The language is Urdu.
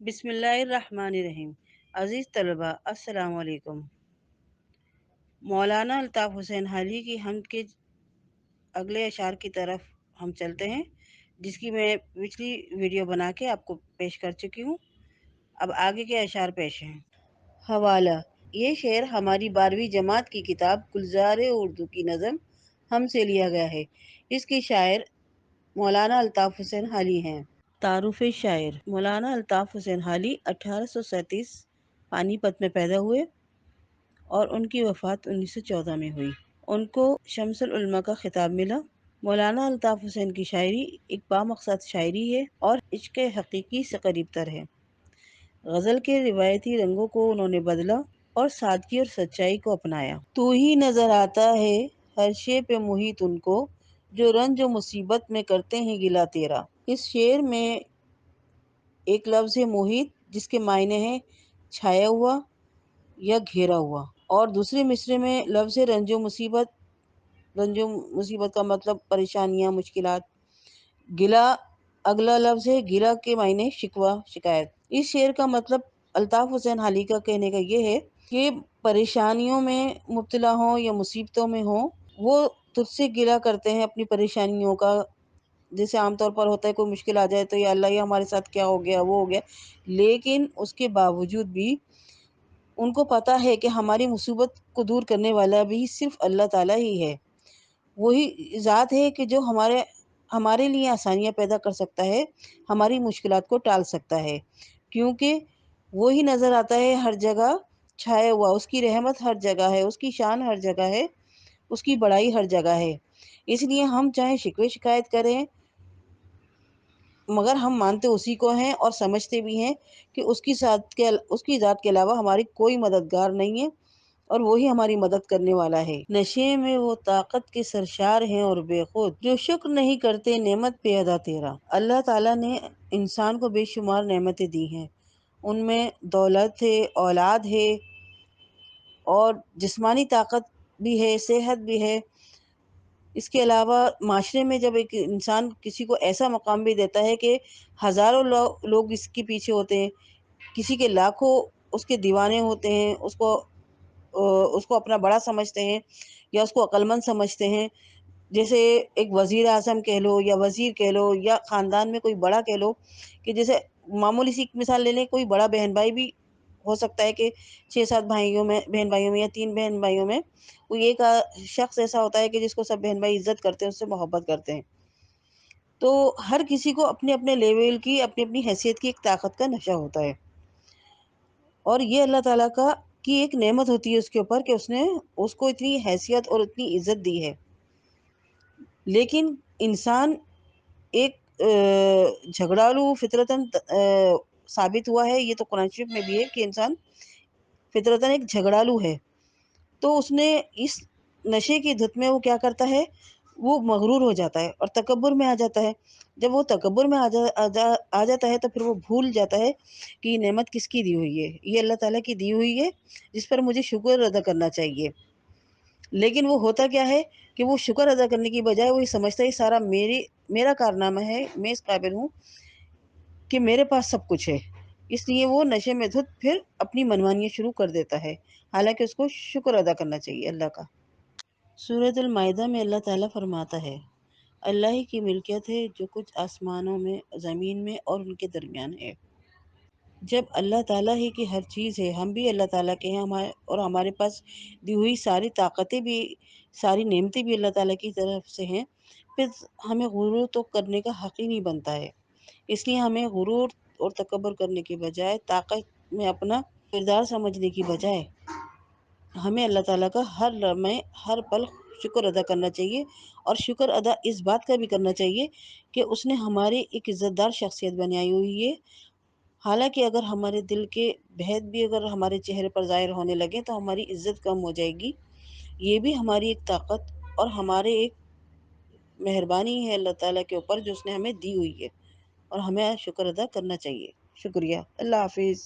بسم اللہ الرحمن الرحیم۔ عزیز طلبہ، السلام علیکم۔ مولانا الطاف حسین حالی کی حمد کے اگلے اشعار کی طرف ہم چلتے ہیں، جس کی میں پچھلی ویڈیو بنا کے آپ کو پیش کر چکی ہوں۔ اب آگے کے اشعار پیش ہیں۔ حوالہ: یہ شعر ہماری 12ویں جماعت کی کتاب گلزار اردو کی نظم ہم سے لیا گیا ہے۔ اس کے شاعر مولانا الطاف حسین حالی ہیں۔ تعارف شاعر: مولانا الطاف حسین حالی 1837 پانی پت میں پیدا ہوئے اور ان کی وفات 1914 میں ہوئی۔ ان کو شمس العلماء کا خطاب ملا۔ مولانا الطاف حسین کی شاعری ایک بامقصد شاعری ہے اور عشق حقیقی سے قریب تر ہے۔ غزل کے روایتی رنگوں کو انہوں نے بدلا اور سادگی اور سچائی کو اپنایا۔ تو ہی نظر آتا ہے ہر شے پہ محیط ان کو، جو رنج و مصیبت میں کرتے ہیں گلا تیرا۔ اس شعر میں ایک لفظ ہے محیط، جس کے معنی ہیں چھایا ہوا یا گھیرا ہوا، اور دوسرے مصرے میں لفظ ہے رنج و مصیبت۔ رنج و مصیبت کا مطلب پریشانیاں، مشکلات۔ گلا اگلا لفظ ہے، گلا کے معنی شکوہ، شکایت۔ اس شعر کا مطلب الطاف حسین حالی کا کہنے کا یہ ہے کہ پریشانیوں میں مبتلا ہوں یا مصیبتوں میں ہوں، وہ تجھ سے گلا کرتے ہیں اپنی پریشانیوں کا۔ جیسے عام طور پر ہوتا ہے کوئی مشکل آ جائے تو یا اللہ یہ ہمارے ساتھ کیا ہو گیا، وہ ہو گیا، لیکن اس کے باوجود بھی ان کو پتہ ہے کہ ہماری مصیبت کو دور کرنے والا بھی صرف اللہ تعالیٰ ہی ہے۔ وہی ذات ہے کہ جو ہمارے لیے آسانیاں پیدا کر سکتا ہے، ہماری مشکلات کو ٹال سکتا ہے، کیونکہ وہی نظر آتا ہے ہر جگہ چھایا ہوا۔ اس کی رحمت ہر جگہ ہے، اس کی شان ہر جگہ ہے، اس کی بڑائی ہر جگہ ہے۔ اس لیے ہم چاہے شکوے شکایت کریں، مگر ہم مانتے اسی کو ہیں اور سمجھتے بھی ہیں کہ اس کی ذات کے علاوہ ہماری کوئی مددگار نہیں ہے اور وہی ہماری مدد کرنے والا ہے۔ نشے میں وہ طاقت کے سرشار ہیں اور بے خود، جو شکر نہیں کرتے نعمت پہ ادا تیرا۔ اللہ تعالیٰ نے انسان کو بے شمار نعمتیں دی ہیں۔ ان میں دولت ہے، اولاد ہے اور جسمانی طاقت بھی ہے، صحت بھی ہے۔ اس کے علاوہ معاشرے میں جب ایک انسان کسی کو ایسا مقام بھی دیتا ہے کہ ہزاروں لوگ اس کے پیچھے ہوتے ہیں، کسی کے لاکھوں اس کے دیوانے ہوتے ہیں، اس کو اپنا بڑا سمجھتے ہیں یا اس کو عقل مند سمجھتے ہیں، جیسے ایک وزیر اعظم کہہ لو یا وزیر کہہ لو یا خاندان میں کوئی بڑا کہہ لو، کہ جیسے معمولی سی مثال لے لیں، کوئی بڑا بہن بھائی بھی ہو سکتا ہے کہ 6-7 بہن بھائیوں میں یا 3 بہن بھائیوں میں کوئی ایک شخص ایسا ہوتا ہے کہ جس کو سب بہن بھائی عزت کرتے ہیں، اس سے محبت کرتے ہیں۔ تو ہر کسی کو اپنے اپنے لیول کی، اپنی اپنی حیثیت کی ایک طاقت کا نشہ ہوتا ہے، اور یہ اللہ تعالیٰ کی ایک نعمت ہوتی ہے اس کے اوپر کہ اس نے اس کو اتنی حیثیت اور اتنی عزت دی ہے۔ لیکن انسان ایک جھگڑالو فطرتاً ثابت ہوا ہے۔ یہ تو قرآن شریف میں بھی ہے کہ انسان فطرتاً ایک جھگڑالو ہے۔ تو اس نے اس نشے کی دھت میں وہ کیا کرتا ہے، وہ مغرور ہو جاتا ہے اور تکبر میں آ جاتا ہے۔ جب وہ تکبر میں آ جاتا ہے تو پھر وہ بھول جاتا ہے کہ یہ نعمت کس کی دی ہوئی ہے، یہ اللہ تعالیٰ کی دی ہوئی ہے جس پر مجھے شکر ادا کرنا چاہیے۔ لیکن وہ ہوتا کیا ہے کہ وہ شکر ادا کرنے کی بجائے وہ یہ سمجھتا ہے سارا میرا کارنامہ ہے، میں اس قابل ہوں کہ میرے پاس سب کچھ ہے۔ اس لیے وہ نشے میں دھت پھر اپنی منمانیاں شروع کر دیتا ہے، حالانکہ اس کو شکر ادا کرنا چاہیے اللہ کا۔ سورۃ المائدہ میں اللہ تعالیٰ فرماتا ہے، اللہ ہی کی ملکیت ہے جو کچھ آسمانوں میں، زمین میں اور ان کے درمیان ہے۔ جب اللہ تعالیٰ ہی کی ہر چیز ہے، ہم بھی اللہ تعالیٰ کے ہیں، اور ہمارے پاس دی ہوئی ساری طاقتیں بھی، ساری نعمتیں بھی اللہ تعالیٰ کی طرف سے ہیں، پھر ہمیں غرور تو کرنے کا حق ہی نہیں بنتا ہے۔ اس لیے ہمیں غرور اور تکبر کرنے کے بجائے، طاقت میں اپنا کردار سمجھنے کی بجائے، ہمیں اللہ تعالیٰ کا ہر لمحے ہر پل شکر ادا کرنا چاہیے، اور شکر ادا اس بات کا بھی کرنا چاہیے کہ اس نے ہماری ایک عزت دار شخصیت بنائی ہوئی ہے۔ حالانکہ اگر ہمارے دل کے بھید بھی اگر ہمارے چہرے پر ظاہر ہونے لگے تو ہماری عزت کم ہو جائے گی۔ یہ بھی ہماری ایک طاقت اور ہمارے ایک مہربانی ہے اللہ تعالیٰ کے اوپر جو اس نے ہمیں دی ہوئی ہے، اور ہمیں شکر ادا کرنا چاہیے۔ شکریہ۔ اللہ حافظ۔